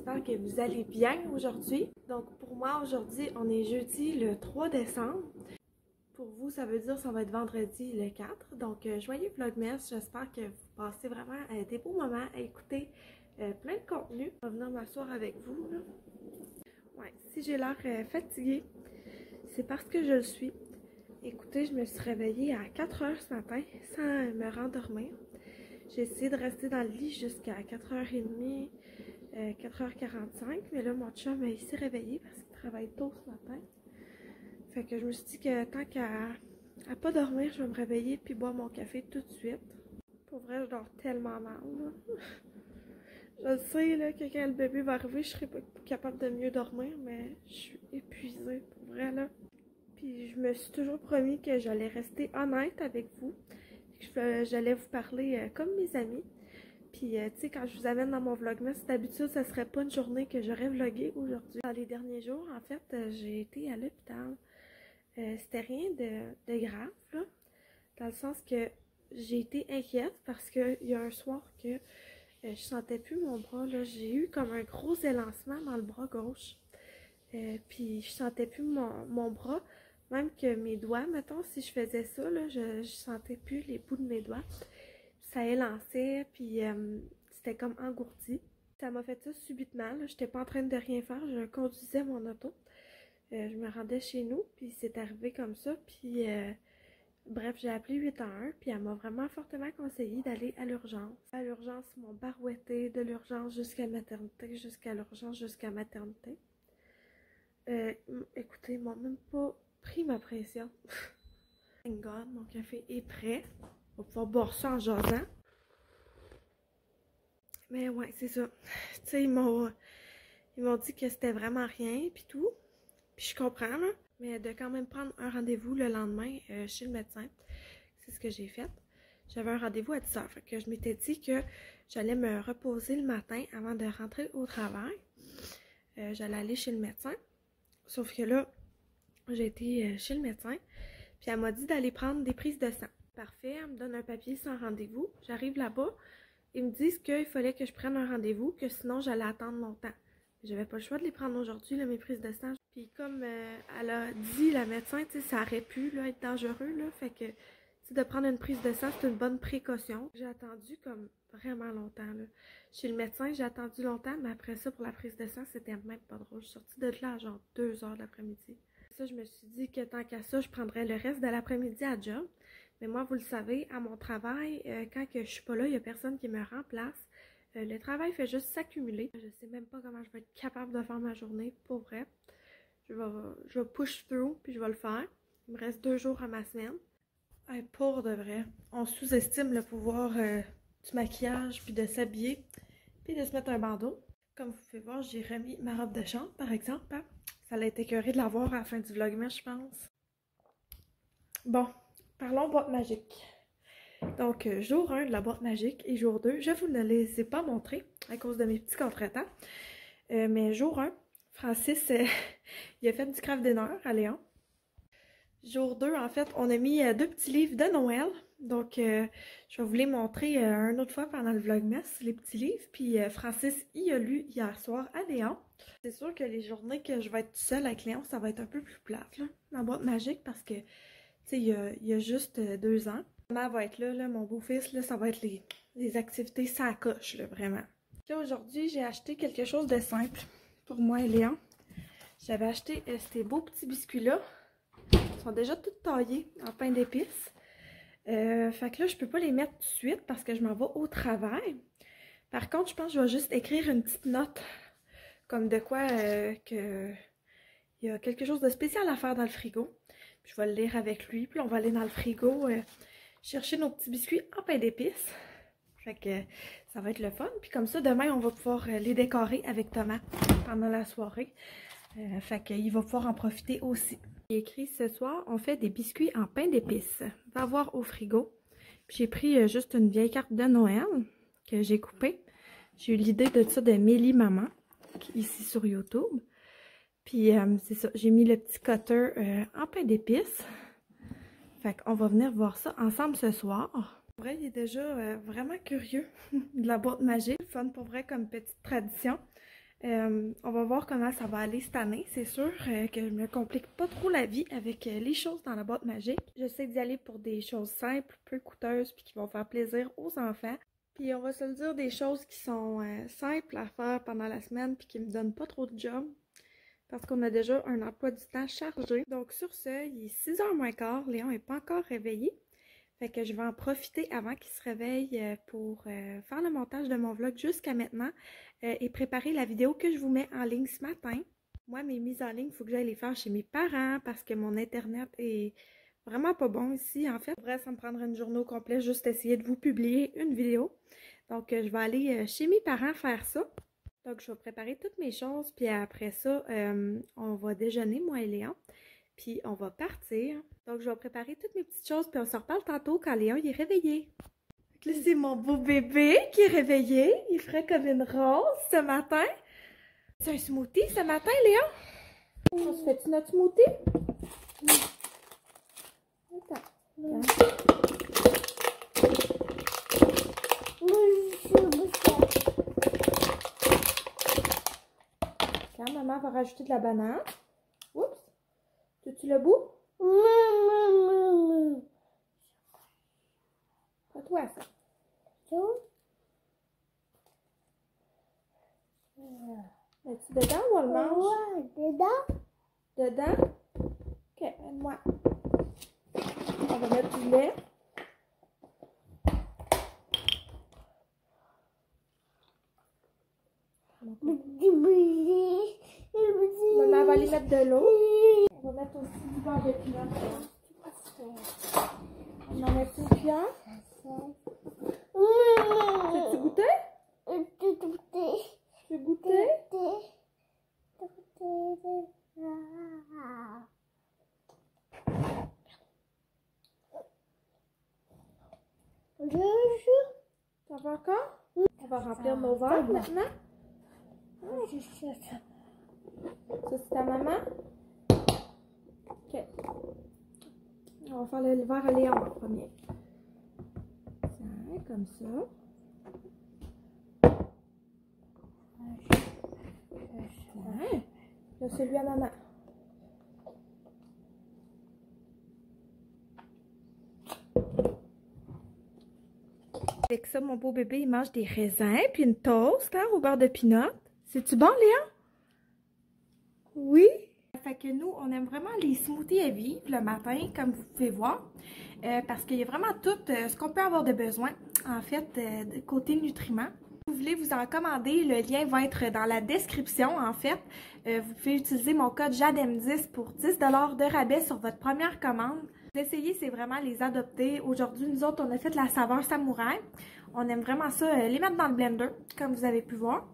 j'espère que vous allez bien aujourd'hui. Donc pour moi aujourd'hui, on est jeudi le 3 décembre. Pour vous, ça veut dire que ça va être vendredi le 4. Donc joyeux Vlogmas, j'espère que vous passez vraiment des beaux moments à écouter plein de contenu. Je vais venir m'asseoir avec vous. Là. Ouais, si j'ai l'air fatiguée, c'est parce que je le suis. Écoutez, je me suis réveillée à 4 heures ce matin sans me rendormir. J'ai essayé de rester dans le lit jusqu'à 4h30, 4h45, mais là, mon chum, il s'est réveillé parce qu'il travaille tôt ce matin. Fait que je me suis dit que tant qu'à pas dormir, je vais me réveiller puis boire mon café tout de suite. Pour vrai, je dors tellement mal, là. Je sais là, que quand le bébé va arriver, je serai pas capable de mieux dormir, mais je suis épuisée, pour vrai, là. Puis je me suis toujours promis que j'allais rester honnête avec vous. J'allais vous parler comme mes amis. Puis, tu sais, quand je vous amène dans mon vlogmas, d'habitude, ça serait pas une journée que j'aurais vlogué aujourd'hui. Dans les derniers jours, en fait, j'ai été à l'hôpital. C'était rien de grave, là. Dans le sens que j'ai été inquiète parce qu'il y a un soir que je sentais plus mon bras, là. J'ai eu comme un gros élancement dans le bras gauche. Puis, je sentais plus mon bras. Même que mes doigts, mettons, si je faisais ça, là, je sentais plus les bouts de mes doigts. Ça élançait, puis c'était comme engourdi. Ça m'a fait ça subitement. J'étais pas en train de rien faire, je conduisais mon auto. Je me rendais chez nous, puis c'est arrivé comme ça. Puis bref, j'ai appelé 811, puis elle m'a vraiment fortement conseillé d'aller à l'urgence. À l'urgence, ils m'ont barouetté de l'urgence jusqu'à maternité, jusqu'à l'urgence, jusqu'à maternité. Écoutez, ils m'ont même pas pris ma pression. Thank God, mon café est prêt. On va pouvoir boire ça en jasant. Mais ouais, c'est ça. Tu sais, ils m'ont dit que c'était vraiment rien, puis tout. Puis je comprends, là. Mais de quand même prendre un rendez-vous le lendemain chez le médecin, c'est ce que j'ai fait. J'avais un rendez-vous à 10h. Fait que je m'étais dit que j'allais me reposer le matin avant de rentrer au travail. J'allais aller chez le médecin. Sauf que là, j'ai été chez le médecin. Puis elle m'a dit d'aller prendre des prises de sang. Parfait, elle me donne un papier sans rendez-vous. J'arrive là-bas, ils me disent qu'il fallait que je prenne un rendez-vous, que sinon j'allais attendre longtemps. J'avais pas le choix de les prendre aujourd'hui, mes prises de sang. Puis comme elle a dit, la médecin, tu sais, ça aurait pu là, être dangereux, là. Fait que, tu sais, de prendre une prise de sang, c'est une bonne précaution. J'ai attendu comme vraiment longtemps, là. Chez le médecin, j'ai attendu longtemps, mais après ça, pour la prise de sang, c'était même pas drôle. Je suis sortie de là à genre 2h de l'après-midi. Ça, je me suis dit que tant qu'à ça, je prendrais le reste de l'après-midi à job. Mais moi, vous le savez, à mon travail, quand que je suis pas là, il n'y a personne qui me remplace. Le travail fait juste s'accumuler. Je sais même pas comment je vais être capable de faire ma journée, pour vrai. Je vais push through, puis je vais le faire. Il me reste 2 jours à ma semaine. Pour de vrai, on sous-estime le pouvoir du maquillage, puis de s'habiller, puis de se mettre un bandeau. Comme vous pouvez voir, j'ai remis ma robe de chambre, par exemple. Hein? Ça allait être écœuré de la voir à la fin du vlogmas, je pense. Bon, parlons boîte magique. Donc, jour 1 de la boîte magique et jour 2, je vous ne les ai pas montrés à cause de mes petits contretemps. Mais jour 1, Francis, il a fait du craft dinner à Léon. Jour 2, en fait, on a mis 2 petits livres de Noël. Donc, je vais vous les montrer une autre fois pendant le vlogmas, les petits livres. Puis, Francis y a lu hier soir à Léon. C'est sûr que les journées que je vais être seule avec Léon, ça va être un peu plus plate, là, la boîte magique, parce que, tu sais, il y a juste 2 ans. Maman va être là, mon beau-fils, là, ça va être les activités ça coche, là, vraiment. Aujourd'hui, j'ai acheté quelque chose de simple pour moi et Léon. J'avais acheté ces beaux petits biscuits-là. Ils sont déjà tous taillés en pain d'épices. Fait que là, je peux pas les mettre tout de suite parce que je m'en vais au travail. Par contre, je pense que je vais juste écrire une petite note comme de quoi il y a quelque chose de spécial à faire dans le frigo. Puis je vais le lire avec lui. Puis on va aller dans le frigo chercher nos petits biscuits en pain d'épices. Fait que ça va être le fun. Puis comme ça, demain, on va pouvoir les décorer avec Thomas pendant la soirée. Fait qu'il va pouvoir en profiter aussi. Il est écrit ce soir, on fait des biscuits en pain d'épices. Va voir au frigo. J'ai pris juste une vieille carte de Noël que j'ai coupée. J'ai eu l'idée de ça de Mélie Maman, ici sur YouTube. Puis c'est ça, j'ai mis le petit cutter en pain d'épices. Fait qu'on va venir voir ça ensemble ce soir. Pour vrai, il est déjà vraiment curieux de la boîte magique. Fun pour vrai comme petite tradition. On va voir comment ça va aller cette année. C'est sûr que je me complique pas trop la vie avec les choses dans la boîte magique. J'essaie d'y aller pour des choses simples, peu coûteuses, puis qui vont faire plaisir aux enfants. Puis on va se le dire, des choses qui sont simples à faire pendant la semaine puis qui me donnent pas trop de job. Parce qu'on a déjà un emploi du temps chargé. Donc sur ce, il est 6h moins quart, Léon n'est pas encore réveillé. Fait que je vais en profiter avant qu'il se réveille pour faire le montage de mon vlog jusqu'à maintenant et préparer la vidéo que je vous mets en ligne ce matin. Moi, mes mises en ligne, il faut que j'aille les faire chez mes parents parce que mon internet est vraiment pas bon ici. En fait, ça me prendrait une journée au complet juste essayer de vous publier une vidéo. Donc, je vais aller chez mes parents faire ça. Donc, je vais préparer toutes mes choses. Puis après ça, on va déjeuner, moi et Léon. Puis on va partir. Donc, je vais préparer toutes mes petites choses. Puis on se reparle tantôt quand Léon il est réveillé. Là, c'est mon beau bébé qui est réveillé. Il est frais comme une rose ce matin. C'est un smoothie ce matin, Léon? On se fait-tu notre smoothie? Attends. Quand maman va rajouter de la banane. Oups. Tu le bout? Pas toi, ça. Mets-tu dedans ou on le mange? Dedans. Dedans? Ok, aide-moi. On va mettre du lait. Maman va aller mettre de l'eau. On va mettre aussi du beurre de pinot. On en met une cuillère. Veux-tu goûter? Tu veux goûter? T'en veux encore? On va remplir nos verres maintenant. Ça, c'est ta maman? Ok. On va faire le verre à Léon en premier. Tiens, comme ça. Tiens. Là, celui à maman. Avec ça, mon beau bébé, il mange des raisins puis une toast hein, au beurre de pinot. C'est-tu bon, Léon? Oui? Fait que nous, on aime vraiment les smoothies à vivre le matin, comme vous pouvez voir. Parce qu'il y a vraiment tout ce qu'on peut avoir de besoin, en fait, côté nutriments. Si vous voulez vous en commander, le lien va être dans la description, en fait. Vous pouvez utiliser mon code JADEM10 pour 10 $ de rabais sur votre première commande. D'essayer, c'est vraiment les adopter. Aujourd'hui, nous autres, on a fait la saveur samouraï. On aime vraiment ça, les mettre dans le blender, comme vous avez pu voir.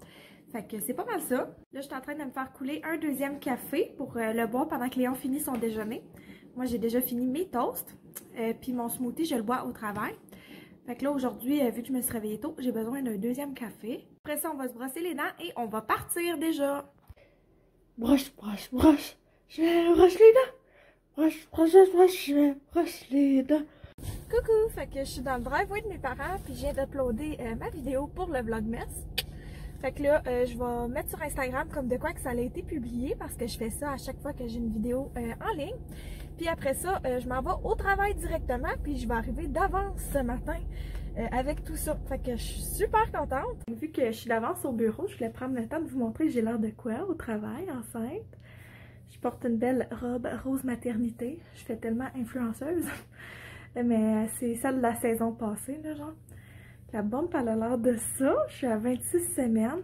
Fait que c'est pas mal ça. Là, je suis en train de me faire couler un deuxième café pour le boire pendant que Léon finit son déjeuner. Moi, j'ai déjà fini mes toasts. Puis mon smoothie, je le bois au travail. Fait que là, aujourd'hui, vu que je me suis réveillée tôt, j'ai besoin d'un deuxième café. Après ça, on va se brosser les dents et on va partir déjà. Broche, broche, broche. Je vais broche les dents. Broche, broche, broche, je vais broche les dents. Coucou! Fait que je suis dans le driveway de mes parents puis je viens d'uploader ma vidéo pour le Vlogmas. Fait que là, je vais mettre sur Instagram comme de quoi que ça a été publié parce que je fais ça à chaque fois que j'ai une vidéo en ligne. Puis après ça, je m'en vais au travail directement puis je vais arriver d'avance ce matin avec tout ça. Fait que je suis super contente. Vu que je suis d'avance au bureau, je voulais prendre le temps de vous montrer j'ai l'air de quoi au travail, enceinte. Je porte une belle robe rose maternité. Je fais tellement influenceuse. Mais c'est celle de la saison passée, là, genre. La bombe, elle a l'air de ça. Je suis à 26 semaines.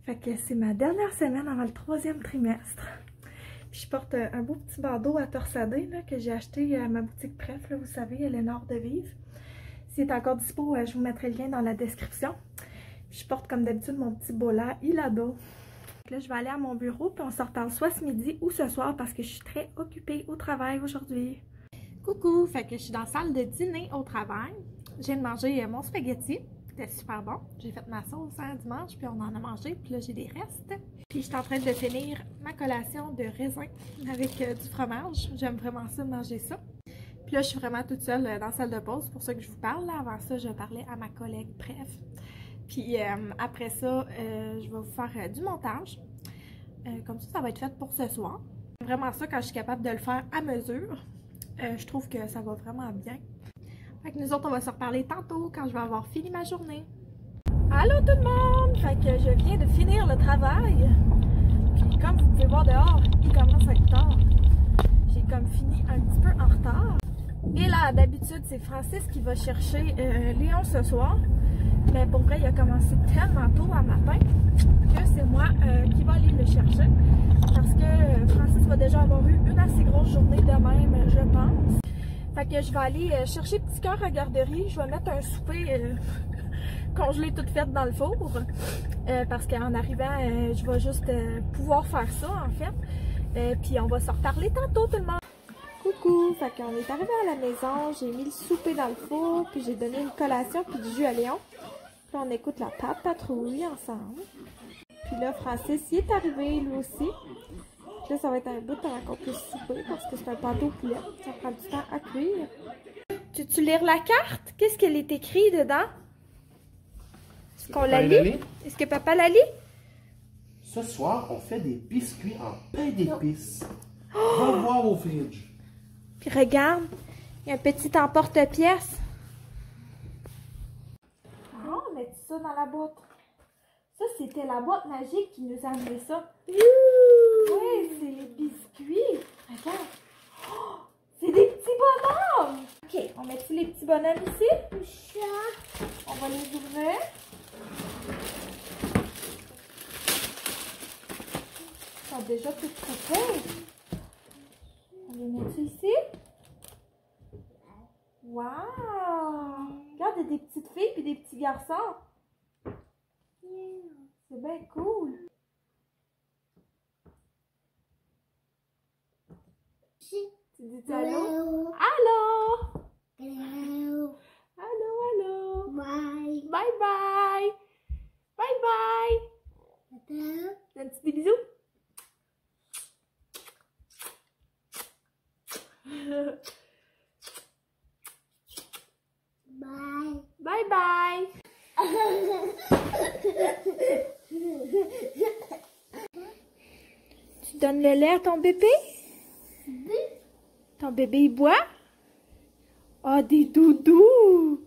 Fait que c'est ma dernière semaine avant le 3e trimestre. Puis je porte un beau petit bandeau à torsader là, que j'ai acheté à ma boutique Pref. Là, vous savez, elle est nord de Vive. S'il est encore dispo, je vous mettrai le lien dans la description. Puis je porte comme d'habitude mon petit bola Ilado. Là, je vais aller à mon bureau puis on se reparle soit ce midi ou ce soir parce que je suis très occupée au travail aujourd'hui. Coucou! Fait que je suis dans la salle de dîner au travail. Je viens de manger mon spaghetti. C'était super bon. J'ai fait ma sauce dimanche, puis on en a mangé. Puis là, j'ai des restes. Puis je suis en train de finir ma collation de raisin avec du fromage. J'aime vraiment ça, manger ça. Puis là, je suis vraiment toute seule dans la salle de pause. C'est pour ça que je vous parle. Là. Avant ça, je parlais à ma collègue Bref. Puis après ça, je vais vous faire du montage. Comme ça va être fait pour ce soir. C'est vraiment ça quand je suis capable de le faire à mesure. Je trouve que ça va vraiment bien. Fait que nous autres, on va se reparler tantôt quand je vais avoir fini ma journée. Allô tout le monde! Fait que je viens de finir le travail. Puis comme vous pouvez voir dehors, il commence à être tard. J'ai comme fini un petit peu en retard. Et là, d'habitude, c'est Francis qui va chercher Léon ce soir. Mais pour vrai, il a commencé tellement tôt à matin que c'est moi qui va aller le chercher. Parce que Francis va déjà avoir eu une assez grosse journée de même, je pense. Fait que je vais aller chercher Petit Cœur à garderie. Je vais mettre un souper congelé tout fait dans le four. Parce qu'en arrivant, je vais juste pouvoir faire ça en fait. Puis on va se reparler tantôt tout le monde. Coucou! Fait qu'on est arrivé à la maison, j'ai mis le souper dans le four, puis j'ai donné une collation puis du jus à Léon. Puis là, on écoute la Pape Patrouille ensemble. Puis là, Francis y est arrivé lui aussi. Puis là, ça va être un bout avant qu'on puisse souper parce que c'est un pâteau au poulet. Ça prend du temps à cuire. Tu lire la carte? Qu'est-ce qu'elle est écrit dedans? Est-ce qu'on la lit? Est-ce que papa la lit? Ce soir, on fait des biscuits en pain d'épices. Va voir au fridge. Puis regarde, il y a un petit emporte-pièce. Ah, on met ça dans la boîte. Ça, c'était la boîte magique qui nous a amené ça. Oui, c'est les biscuits. Regarde. Oh, c'est des petits bonhommes. OK, on met tous les petits bonhommes ici. On va les ouvrir. Ils sont déjà tout coupés. On les met ici. Wow! Regarde, il y a des petites filles et des petits garçons. C'est bien cool. Tu dis allô? Allô? Hello. Allô, allô? Bye. Bye bye! Bye bye! Hello. Un petit bisou? Bye. Bye bye! Tu donnes le lait à ton bébé? Ton bébé, il boit? Ah, des doudous!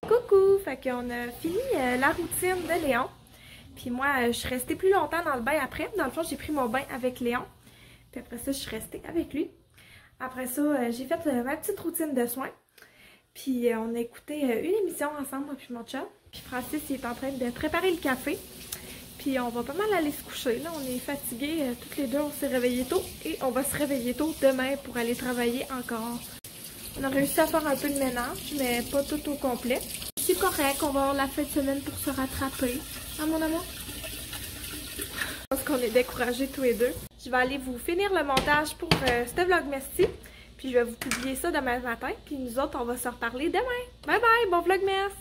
Coucou! Fait qu'on a fini la routine de Léon. Puis moi, je suis restée plus longtemps dans le bain après. Dans le fond, j'ai pris mon bain avec Léon. Puis après ça, je suis restée avec lui. Après ça, j'ai fait ma petite routine de soins. Puis on a écouté une émission ensemble, moi puis mon chat. Puis Francis, il est en train de préparer le café. Puis on va pas mal aller se coucher. Là, on est fatigués. Toutes les deux, on s'est réveillés tôt. Et on va se réveiller tôt demain pour aller travailler encore. On a réussi à faire un peu de ménage, mais pas tout au complet. C'est correct, on va avoir la fin de semaine pour se rattraper. Hein, mon amour? Je pense qu'on est découragés tous les deux. Je vais aller vous finir le montage pour ce vlogmas-ci. Puis je vais vous publier ça demain matin. Puis nous autres, on va se reparler demain. Bye bye, bon vlogmas!